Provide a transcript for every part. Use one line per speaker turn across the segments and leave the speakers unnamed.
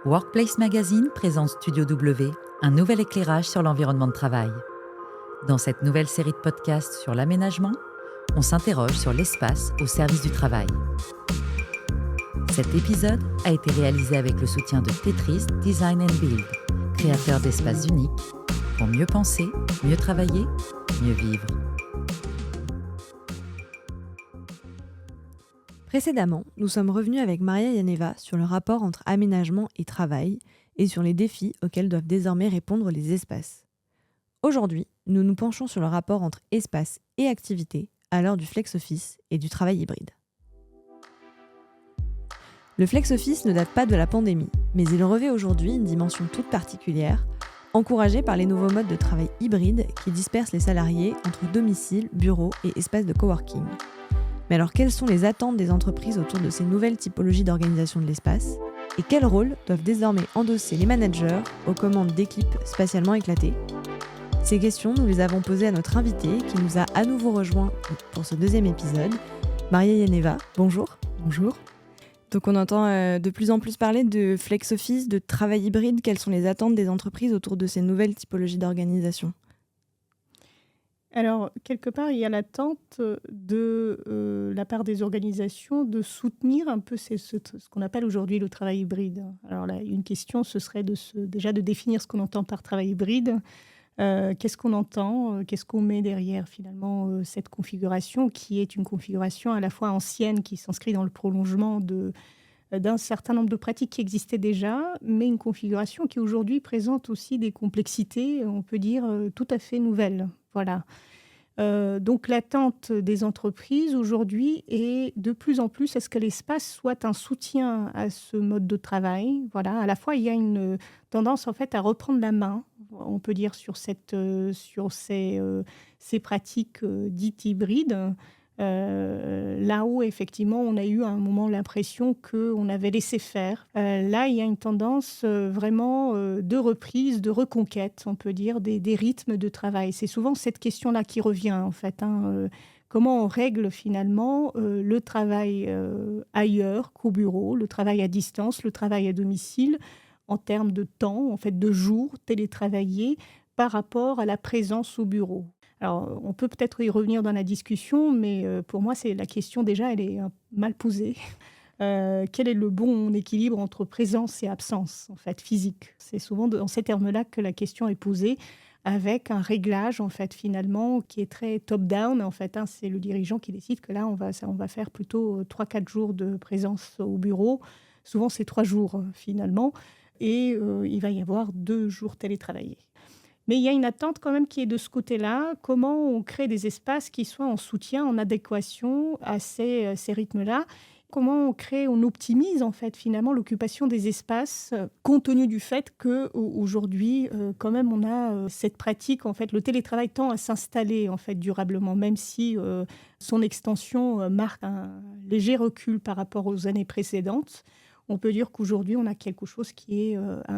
Workplace Magazine présente Studio W, un nouvel éclairage sur l'environnement de travail. Dans cette nouvelle série de podcasts sur l'aménagement, on s'interroge sur l'espace au service du travail. Cet épisode a été réalisé avec le soutien de Tetris Design and Build, créateur d'espaces uniques pour mieux penser, mieux travailler, mieux vivre.
Précédemment, nous sommes revenus avec Maria Yaneva sur le rapport entre aménagement et travail et sur les défis auxquels doivent désormais répondre les espaces. Aujourd'hui, nous nous penchons sur le rapport entre espace et activité à l'heure du flex-office et du travail hybride. Le flex-office ne date pas de la pandémie, mais il revêt aujourd'hui une dimension toute particulière, encouragée par les nouveaux modes de travail hybride qui dispersent les salariés entre domicile, bureau et espace de coworking. Mais alors, quelles sont les attentes des entreprises autour de ces nouvelles typologies d'organisation de l'espace ? Et quel rôle doivent désormais endosser les managers aux commandes d'équipes spatialement éclatées ? Ces questions, nous les avons posées à notre invitée qui nous a à nouveau rejoint pour ce deuxième épisode. Maria Yaneva, bonjour.
Bonjour.
Donc on entend de plus en plus parler de flex-office, de travail hybride. Quelles sont les attentes des entreprises autour de ces nouvelles typologies d'organisation ?
Alors, quelque part, il y a l'attente de la part des organisations de soutenir un peu ce qu'on appelle aujourd'hui le travail hybride. Alors là, une question, ce serait déjà de définir ce qu'on entend par travail hybride. Qu'est-ce qu'on entend ? Qu'est-ce qu'on met derrière, finalement, cette configuration qui est une configuration à la fois ancienne, qui s'inscrit dans le prolongement d'un certain nombre de pratiques qui existaient déjà, mais une configuration qui aujourd'hui présente aussi des complexités, on peut dire, tout à fait nouvelles. Voilà. Donc l'attente des entreprises aujourd'hui est de plus en plus à ce que l'espace soit un soutien à ce mode de travail. Voilà. À la fois, il y a une tendance en fait à reprendre la main, on peut dire, sur ces pratiques dites hybrides. Là où effectivement on a eu à un moment l'impression qu'on avait laissé faire. Là il y a une tendance vraiment de reprise, de reconquête, on peut dire, des rythmes de travail. C'est souvent cette question-là qui revient en fait. Comment on règle finalement le travail ailleurs qu'au bureau, le travail à distance, le travail à domicile, en termes de temps, en fait, de jours télétravaillés par rapport à la présence au bureau. Alors, on peut peut-être y revenir dans la discussion, mais pour moi, la question déjà, elle est mal posée. Quel est le bon équilibre entre présence et absence, en fait, physique ? C'est souvent dans ces termes-là que la question est posée, avec un réglage, en fait, finalement, qui est très top-down. En fait, c'est le dirigeant qui décide que là, on va faire plutôt 3-4 jours de présence au bureau. Souvent, c'est 3 jours, finalement. Et il va y avoir 2 jours télétravaillés. Mais il y a une attente quand même qui est de ce côté-là. Comment on crée des espaces qui soient en soutien, en adéquation à ces rythmes-là ? Comment on optimise en fait finalement l'occupation des espaces, compte tenu du fait qu'aujourd'hui, quand même, on a cette pratique, en fait, le télétravail tend à s'installer en fait durablement, même si son extension marque un léger recul par rapport aux années précédentes. On peut dire qu'aujourd'hui, on a quelque chose qui est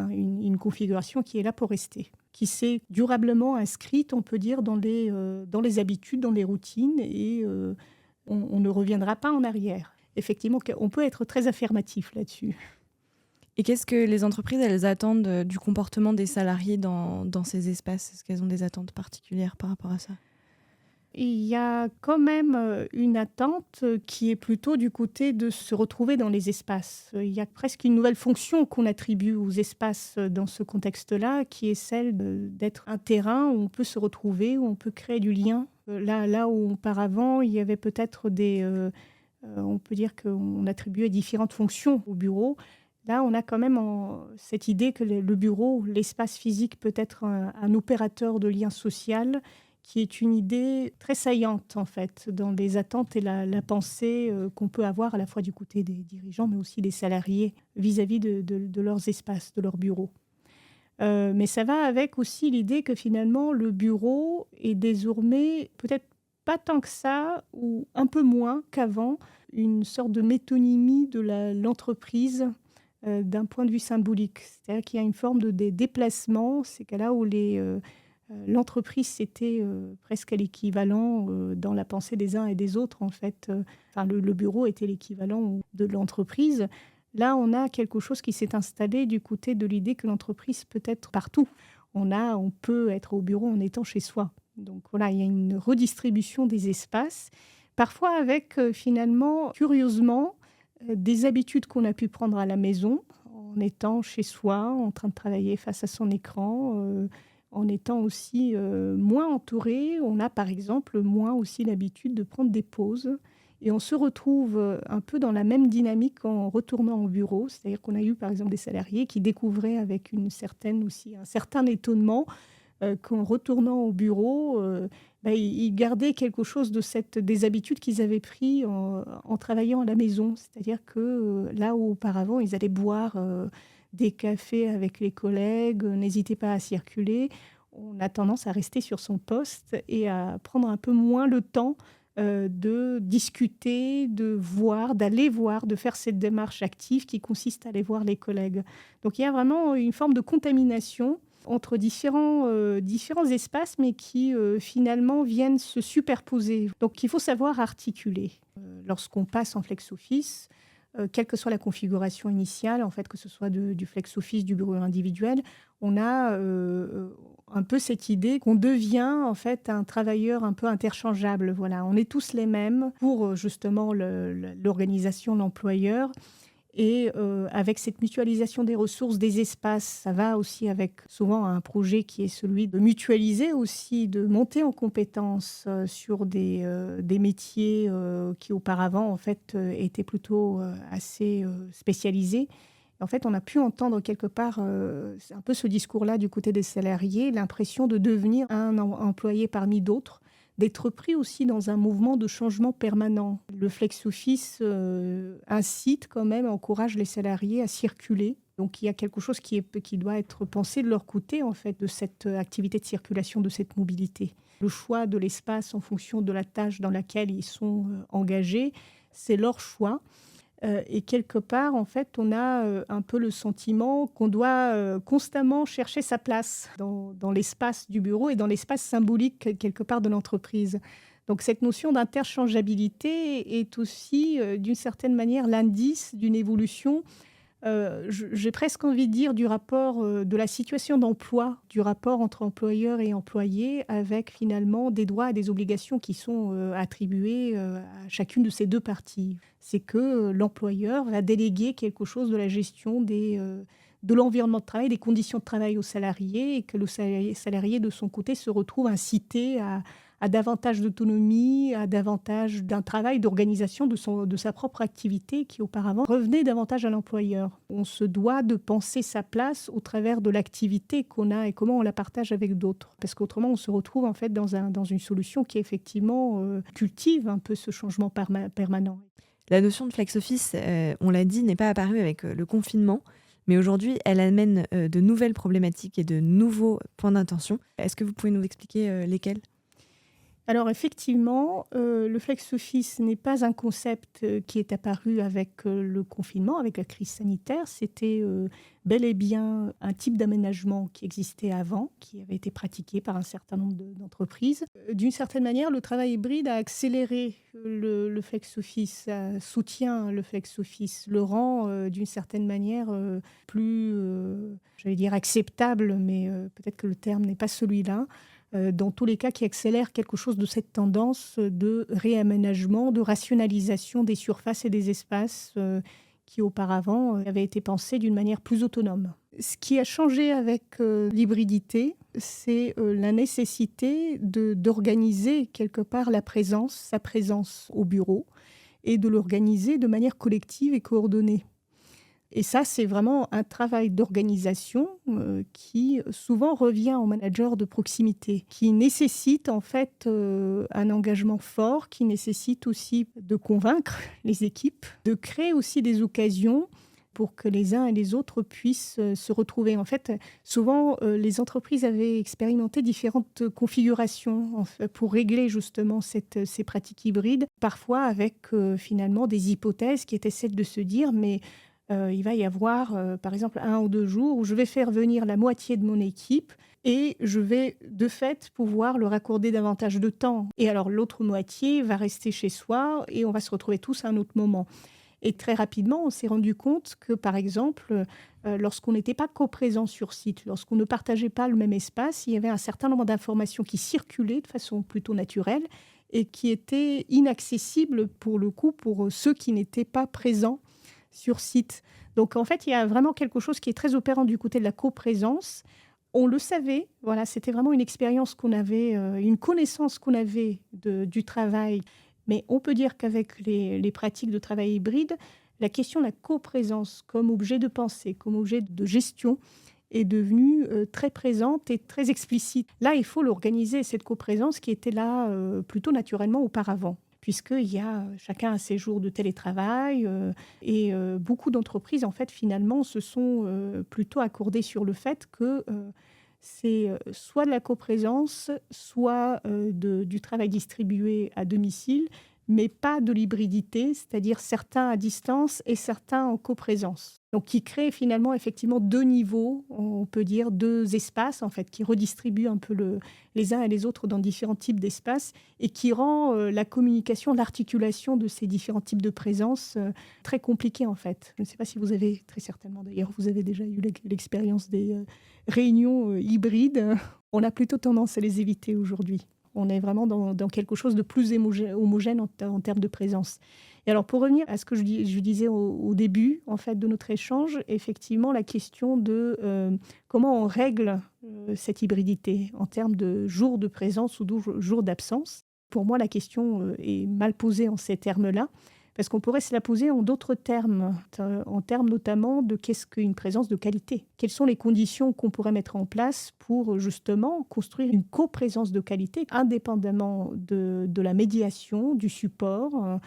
une configuration qui est là pour rester, qui s'est durablement inscrite, on peut dire, dans les habitudes, dans les routines, et on ne reviendra pas en arrière. Effectivement, on peut être très affirmatif là-dessus.
Et qu'est-ce que les entreprises, elles attendent du comportement des salariés dans ces espaces ? Est-ce qu'elles ont des attentes particulières par rapport à ça ?
Il y a quand même une attente qui est plutôt du côté de se retrouver dans les espaces. Il y a presque une nouvelle fonction qu'on attribue aux espaces dans ce contexte-là, qui est celle d'être un terrain où on peut se retrouver, où on peut créer du lien. Là où auparavant, il y avait peut-être on peut dire qu'on attribuait différentes fonctions au bureau. Là, on a quand même cette idée que le bureau, l'espace physique, peut être un opérateur de lien social, qui est une idée très saillante, en fait, dans les attentes et la pensée qu'on peut avoir à la fois du côté des dirigeants, mais aussi des salariés vis-à-vis de leurs espaces, de leurs bureaux. Mais ça va avec aussi l'idée que finalement, le bureau est désormais, peut-être pas tant que ça, ou un peu moins qu'avant, une sorte de métonymie de l'entreprise d'un point de vue symbolique. C'est-à-dire qu'il y a une forme de déplacement, c'est qu'à où l'entreprise, c'était presque l'équivalent dans la pensée des uns et des autres, en fait. Le bureau était l'équivalent de l'entreprise. Là, on a quelque chose qui s'est installé du côté de l'idée que l'entreprise peut être partout. On peut être au bureau en étant chez soi. Donc voilà, il y a une redistribution des espaces, parfois avec finalement, curieusement, des habitudes qu'on a pu prendre à la maison, en étant chez soi, en train de travailler face à son écran, en étant aussi moins entouré. On a par exemple moins aussi l'habitude de prendre des pauses. Et on se retrouve un peu dans la même dynamique en retournant au bureau. C'est-à-dire qu'on a eu par exemple des salariés qui découvraient avec un certain étonnement qu'en retournant au bureau, ils gardaient quelque chose des habitudes qu'ils avaient pris en travaillant à la maison. C'est-à-dire que là où auparavant, ils allaient boire des cafés avec les collègues, n'hésitaient pas à circuler, on a tendance à rester sur son poste et à prendre un peu moins le temps de discuter, d'aller voir, de faire cette démarche active qui consiste à aller voir les collègues. Donc il y a vraiment une forme de contamination entre différents espaces, mais qui finalement viennent se superposer. Donc il faut savoir articuler. Lorsqu'on passe en flex-office, quelle que soit la configuration initiale, en fait, que ce soit du flex-office, du bureau individuel, on a un peu cette idée qu'on devient en fait un travailleur un peu interchangeable. Voilà, on est tous les mêmes pour justement l'organisation, l'employeur. Et avec cette mutualisation des ressources, des espaces, ça va aussi avec souvent un projet qui est celui de mutualiser aussi, de monter en compétences sur des métiers qui auparavant en fait étaient plutôt assez spécialisés. En fait, on a pu entendre quelque part un peu ce discours-là du côté des salariés, l'impression de devenir un employé parmi d'autres, d'être pris aussi dans un mouvement de changement permanent. Le flex-office incite quand même, encourage les salariés à circuler. Donc il y a quelque chose qui doit être pensé de leur côté, en fait, de cette activité de circulation, de cette mobilité. Le choix de l'espace en fonction de la tâche dans laquelle ils sont engagés, c'est leur choix. Et quelque part, en fait, on a un peu le sentiment qu'on doit constamment chercher sa place dans l'espace du bureau et dans l'espace symbolique, quelque part, de l'entreprise. Donc, cette notion d'interchangeabilité est aussi, d'une certaine manière, l'indice d'une évolution. J'ai presque envie de dire du rapport, de la situation d'emploi, du rapport entre employeur et employé, avec finalement des droits et des obligations qui sont attribués à chacune de ces deux parties. C'est que l'employeur va déléguer quelque chose de la gestion de l'environnement de travail, des conditions de travail aux salariés, et que le salarié de son côté se retrouve incité à davantage d'autonomie, à davantage d'un travail d'organisation de sa propre activité qui auparavant revenait davantage à l'employeur. On se doit de penser sa place au travers de l'activité qu'on a et comment on la partage avec d'autres. Parce qu'autrement, on se retrouve en fait dans une solution qui effectivement cultive un peu ce changement permanent.
La notion de flex-office, on l'a dit, n'est pas apparue avec le confinement, mais aujourd'hui, elle amène de nouvelles problématiques et de nouveaux points d'intention. Est-ce que vous pouvez nous expliquer lesquels ?
Alors effectivement, le flex-office n'est pas un concept qui est apparu avec le confinement, avec la crise sanitaire. C'était bel et bien un type d'aménagement qui existait avant, qui avait été pratiqué par un certain nombre d'entreprises. D'une certaine manière, le travail hybride a accéléré le flex-office, soutient le flex-office, le rend d'une certaine manière plus, j'allais dire acceptable, mais peut-être que le terme n'est pas celui-là. Dans tous les cas, qui accélère quelque chose de cette tendance de réaménagement, de rationalisation des surfaces et des espaces qui auparavant avaient été pensés d'une manière plus autonome. Ce qui a changé avec l'hybridité, c'est la nécessité d'organiser quelque part sa présence au bureau, et de l'organiser de manière collective et coordonnée. Et ça, c'est vraiment un travail d'organisation qui souvent revient au manager de proximité, qui nécessite en fait un engagement fort, qui nécessite aussi de convaincre les équipes, de créer aussi des occasions pour que les uns et les autres puissent se retrouver. En fait, souvent, les entreprises avaient expérimenté différentes configurations pour régler justement ces pratiques hybrides, parfois avec finalement des hypothèses qui étaient celles de se dire « mais il va y avoir, par exemple, 1 ou 2 jours où je vais faire venir la moitié de mon équipe et je vais, de fait, pouvoir leur accorder davantage de temps. Et alors, l'autre moitié va rester chez soi et on va se retrouver tous à un autre moment. » Et très rapidement, on s'est rendu compte que, par exemple, lorsqu'on n'était pas coprésent sur site, lorsqu'on ne partageait pas le même espace, il y avait un certain nombre d'informations qui circulaient de façon plutôt naturelle et qui étaient inaccessibles pour le coup pour ceux qui n'étaient pas présents sur site. Donc en fait, il y a vraiment quelque chose qui est très opérant du côté de la coprésence. On le savait, voilà, c'était vraiment une expérience qu'on avait, une connaissance qu'on avait du travail. Mais on peut dire qu'avec les pratiques de travail hybride, la question de la coprésence comme objet de pensée, comme objet de gestion, est devenue très présente et très explicite. Là, il faut l'organiser, cette coprésence qui était là plutôt naturellement auparavant, puisqu'il y a chacun a ses jours de télétravail et beaucoup d'entreprises, en fait, finalement, se sont plutôt accordées sur le fait que c'est soit de la coprésence, soit du travail distribué à domicile, mais pas de l'hybridité, c'est-à-dire certains à distance et certains en coprésence. Donc, qui crée finalement effectivement deux niveaux, on peut dire deux espaces en fait, qui redistribuent un peu les uns et les autres dans différents types d'espaces et qui rend la communication, l'articulation de ces différents types de présence très compliquée en fait. Je ne sais pas si vous avez, très certainement d'ailleurs, vous avez déjà eu l'expérience des réunions hybrides. On a plutôt tendance à les éviter aujourd'hui. On est vraiment dans quelque chose de plus homogène en termes de présence. Et alors, pour revenir à ce que je disais au début en fait, de notre échange, effectivement, la question de comment on règle cette hybridité en termes de jours de présence ou de jours d'absence. Pour moi, la question est mal posée en ces termes-là, parce qu'on pourrait se la poser en d'autres termes, en termes notamment de qu'est-ce qu'une présence de qualité. Quelles sont les conditions qu'on pourrait mettre en place pour justement construire une coprésence de qualité, indépendamment de la médiation, du support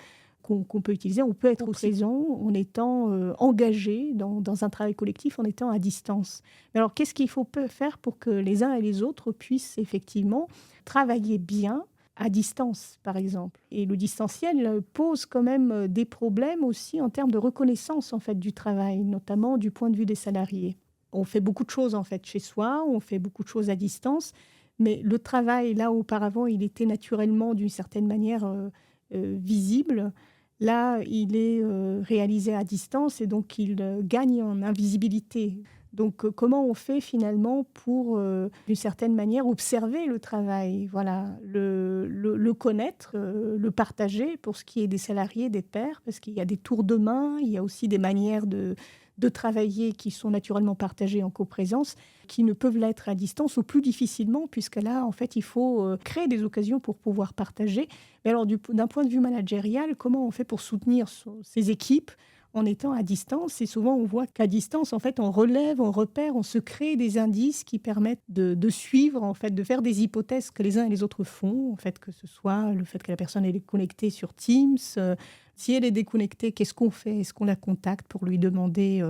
qu'on peut utiliser. On peut être présent en étant engagé dans un travail collectif, en étant à distance. Mais alors, qu'est-ce qu'il faut faire pour que les uns et les autres puissent effectivement travailler bien à distance, par exemple. Et le distanciel pose quand même des problèmes aussi en termes de reconnaissance en fait, du travail, notamment du point de vue des salariés. On fait beaucoup de choses en fait, chez soi, on fait beaucoup de choses à distance, mais le travail, là, auparavant, il était naturellement, d'une certaine manière, visible. Là, il est réalisé à distance et donc il gagne en invisibilité. Donc, comment on fait finalement pour, d'une certaine manière, observer le travail, voilà, le connaître, le partager pour ce qui est des salariés, des pairs, parce qu'il y a des tours de main, il y a aussi des manières de travailler qui sont naturellement partagées en coprésence, qui ne peuvent l'être à distance ou plus difficilement, puisque là, en fait, il faut créer des occasions pour pouvoir partager. Mais alors, d'un point de vue managérial, comment on fait pour soutenir ces équipes en étant à distance? Et souvent, on voit qu'à distance, en fait, on relève, on repère, on se crée des indices qui permettent de suivre, en fait, de faire des hypothèses que les uns et les autres font, en fait, que ce soit le fait que la personne est connectée sur Teams. Si elle est déconnectée, qu'est-ce qu'on fait? Est-ce qu'on la contacte pour lui demander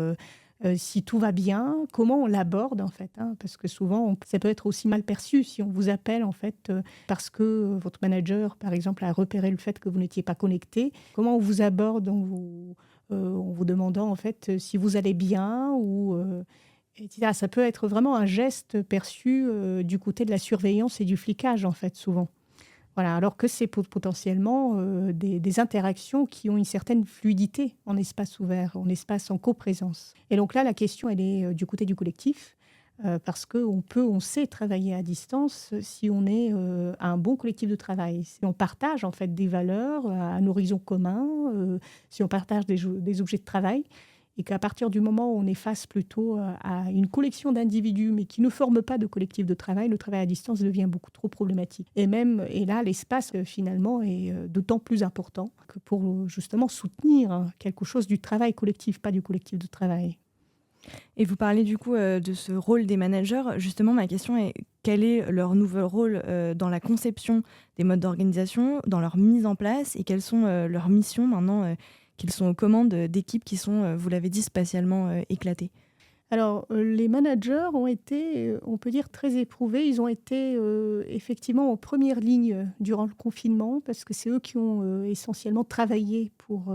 si tout va bien? Comment on l'aborde, en fait, hein? Parce que souvent, ça peut être aussi mal perçu si on vous appelle, en fait, parce que votre manager, par exemple, a repéré le fait que vous n'étiez pas connecté. Comment on vous aborde en vous demandant en fait si vous allez bien ou etc. Ça peut être vraiment un geste perçu du côté de la surveillance et du flicage en fait souvent. Voilà, alors que c'est potentiellement des interactions qui ont une certaine fluidité en espace ouvert, en espace en coprésence. Et donc là, la question, elle est du côté du collectif. Parce qu'on sait travailler à distance si on est à un bon collectif de travail, si on partage en fait des valeurs, un horizon commun, si on partage des objets de travail, et qu'à partir du moment où on est face plutôt à une collection d'individus, mais qui ne forment pas de collectif de travail, le travail à distance devient beaucoup trop problématique. Et là, l'espace finalement est d'autant plus important que pour justement soutenir quelque chose du travail collectif, pas du collectif de travail.
Et vous parlez du coup de ce rôle des managers. Justement, ma question est quel est leur nouveau rôle dans la conception des modes d'organisation, dans leur mise en place, et quelles sont leurs missions maintenant qu'ils sont aux commandes d'équipes qui sont, vous l'avez dit, spatialement éclatées?
Alors, les managers ont été, on peut dire, très éprouvés. Ils ont été effectivement en première ligne durant le confinement, parce que c'est eux qui ont essentiellement travaillé pour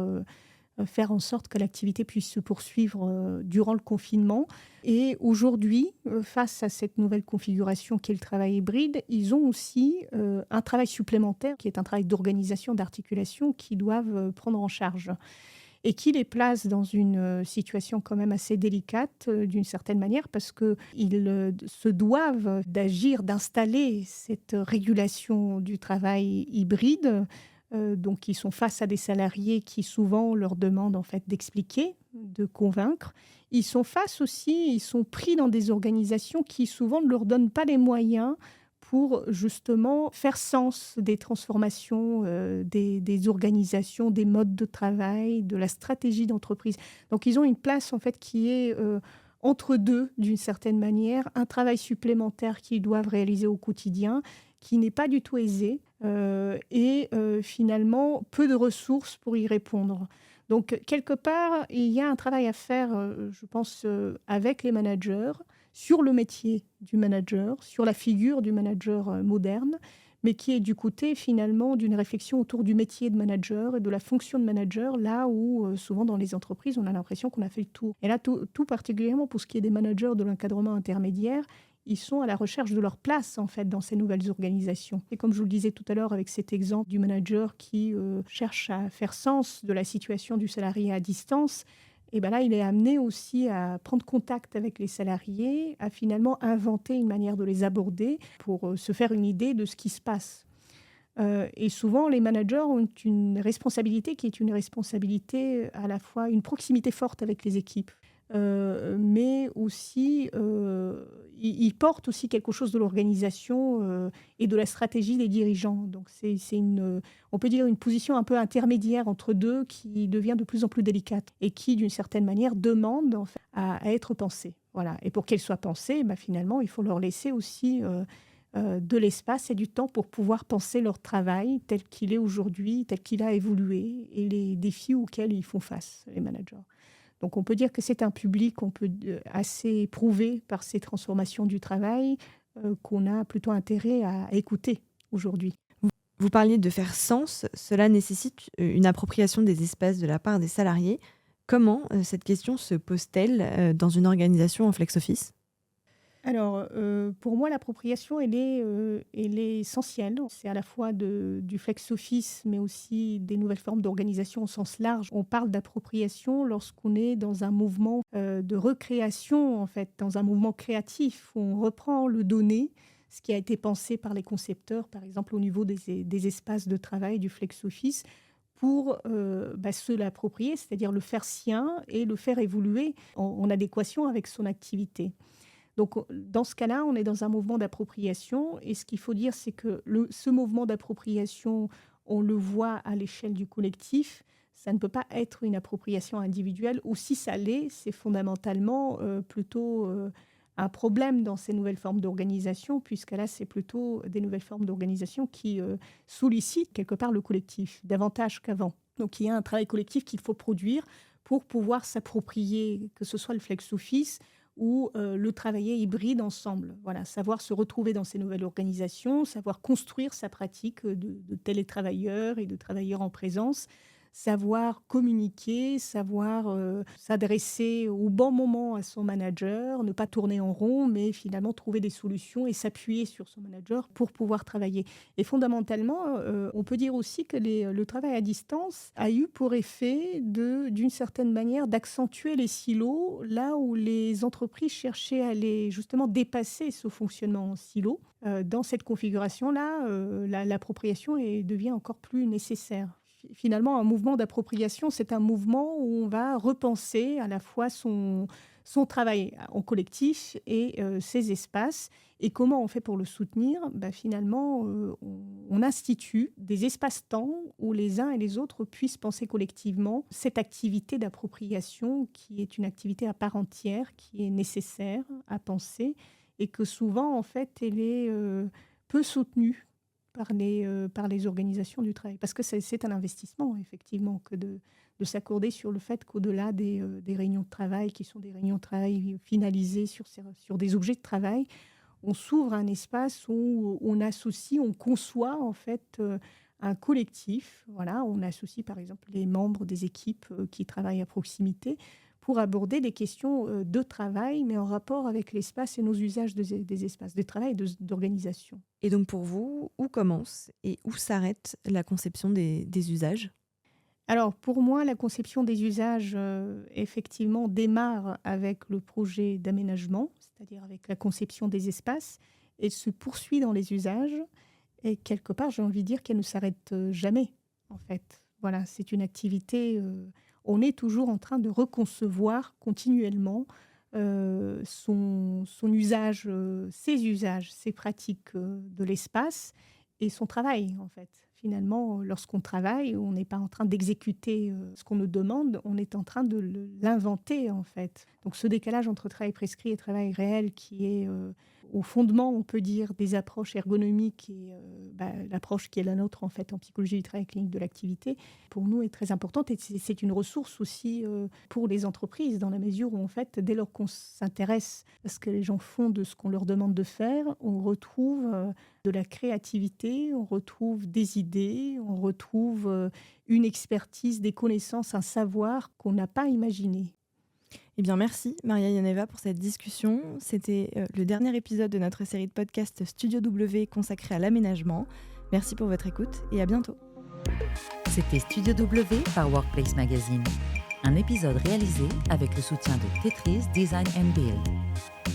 faire en sorte que l'activité puisse se poursuivre durant le confinement. Et aujourd'hui, face à cette nouvelle configuration qui est le travail hybride, ils ont aussi un travail supplémentaire qui est un travail d'organisation, d'articulation qu'ils doivent prendre en charge. et qui les place dans une situation quand même assez délicate d'une certaine manière parce qu'ils se doivent d'agir, d'installer cette régulation du travail hybride. Donc, ils sont face à des salariés qui souvent leur demandent en fait d'expliquer, de convaincre. Ils sont ils sont pris dans des organisations qui souvent ne leur donnent pas les moyens pour justement faire sens des transformations des organisations, des modes de travail, de la stratégie d'entreprise. Donc, ils ont une place en fait qui est entre deux d'une certaine manière, un travail supplémentaire qu'ils doivent réaliser au quotidien, qui n'est pas du tout aisé et finalement peu de ressources pour y répondre. Donc, quelque part, il y a un travail à faire, je pense, avec les managers, sur le métier du manager, sur la figure du manager moderne, mais qui est du côté finalement d'une réflexion autour du métier de manager et de la fonction de manager, là où souvent dans les entreprises, on a l'impression qu'on a fait le tour. Et là, tout particulièrement pour ce qui est des managers de l'encadrement intermédiaire, ils sont à la recherche de leur place en fait dans ces nouvelles organisations. Et comme je vous le disais tout à l'heure avec cet exemple du manager qui cherche à faire sens de la situation du salarié à distance, et ben là, il est amené aussi à prendre contact avec les salariés, à finalement inventer une manière de les aborder pour se faire une idée de ce qui se passe. Et souvent, les managers ont une responsabilité qui est une responsabilité à la fois une proximité forte avec les équipes. Mais aussi, ils portent aussi quelque chose de l'organisation et de la stratégie des dirigeants. Donc, c'est on peut dire une position un peu intermédiaire entre deux qui devient de plus en plus délicate et qui, d'une certaine manière, demande en fait, à être pensée. Voilà. Et pour qu'elle soit pensée, finalement, il faut leur laisser aussi de l'espace et du temps pour pouvoir penser leur travail tel qu'il est aujourd'hui, tel qu'il a évolué et les défis auxquels ils font face, les managers. Donc, on peut dire que c'est un public assez éprouvé par ces transformations du travail qu'on a plutôt intérêt à écouter aujourd'hui.
Vous parliez de faire sens, cela nécessite une appropriation des espaces de la part des salariés. Comment cette question se pose-t-elle dans une organisation en flex-office ?
Alors, pour moi, l'appropriation, elle est essentielle. C'est à la fois du flex-office, mais aussi des nouvelles formes d'organisation au sens large. On parle d'appropriation lorsqu'on est dans un mouvement de recréation, en fait, dans un mouvement créatif, où on reprend le donné, ce qui a été pensé par les concepteurs, par exemple au niveau des espaces de travail du flex-office, pour se l'approprier, c'est-à-dire le faire sien et le faire évoluer en adéquation avec son activité. Donc, dans ce cas-là, on est dans un mouvement d'appropriation. Et ce qu'il faut dire, c'est que ce mouvement d'appropriation, on le voit à l'échelle du collectif. Ça ne peut pas être une appropriation individuelle. Ou si ça l'est, c'est fondamentalement plutôt un problème dans ces nouvelles formes d'organisation, puisque là, c'est plutôt des nouvelles formes d'organisation qui sollicitent quelque part le collectif, davantage qu'avant. Donc, il y a un travail collectif qu'il faut produire pour pouvoir s'approprier, que ce soit le flex-office, ou le travailler hybride ensemble. Voilà, savoir se retrouver dans ces nouvelles organisations, savoir construire sa pratique de télétravailleurs et de travailleurs en présence, savoir communiquer, savoir s'adresser au bon moment à son manager, ne pas tourner en rond, mais finalement trouver des solutions et s'appuyer sur son manager pour pouvoir travailler. Et fondamentalement, on peut dire aussi que le travail à distance a eu pour effet d'une certaine manière d'accentuer les silos là où les entreprises cherchaient à justement dépasser ce fonctionnement en silo. Dans cette configuration-là, l'appropriation devient encore plus nécessaire. Finalement, un mouvement d'appropriation, c'est un mouvement où on va repenser à la fois son travail en collectif et ses espaces. Et comment on fait pour le soutenir ? Finalement, on institue des espaces-temps où les uns et les autres puissent penser collectivement cette activité d'appropriation qui est une activité à part entière, qui est nécessaire à penser et que souvent, en fait, elle est peu soutenue par les organisations du travail. Parce que c'est un investissement, effectivement, que de s'accorder sur le fait qu'au-delà des réunions de travail, qui sont des réunions de travail finalisées sur des objets de travail, on s'ouvre un espace où on associe, on conçoit en fait un collectif. Voilà, on associe par exemple les membres des équipes qui travaillent à proximité pour aborder des questions de travail, mais en rapport avec l'espace et nos usages des espaces de travail et d'organisation.
Et donc pour vous, où commence et où s'arrête la conception des usages ?
Alors, pour moi, la conception des usages, effectivement, démarre avec le projet d'aménagement, c'est-à-dire avec la conception des espaces, et se poursuit dans les usages. Et quelque part, j'ai envie de dire qu'elle ne s'arrête jamais, en fait. Voilà, c'est une activité, on est toujours en train de reconcevoir continuellement son usage, ses usages, ses pratiques de l'espace et son travail, en fait. Finalement, lorsqu'on travaille, on n'est pas en train d'exécuter ce qu'on nous demande, on est en train de l'inventer, en fait. Donc ce décalage entre travail prescrit et travail réel qui est au fondement, on peut dire, des approches ergonomiques et l'approche qui est la nôtre, en fait, en psychologie du travail clinique de l'activité, pour nous est très importante. Et c'est une ressource aussi pour les entreprises, dans la mesure où, en fait, dès lors qu'on s'intéresse à ce que les gens font de ce qu'on leur demande de faire, on retrouve de la créativité, on retrouve des idées, on retrouve une expertise, des connaissances, un savoir qu'on n'a pas imaginé.
Eh bien, merci Maria Yaneva pour cette discussion. C'était le dernier épisode de notre série de podcasts Studio W consacrée à l'aménagement. Merci pour votre écoute et à bientôt.
C'était Studio W par Workplace Magazine. Un épisode réalisé avec le soutien de Tetris Design & Build.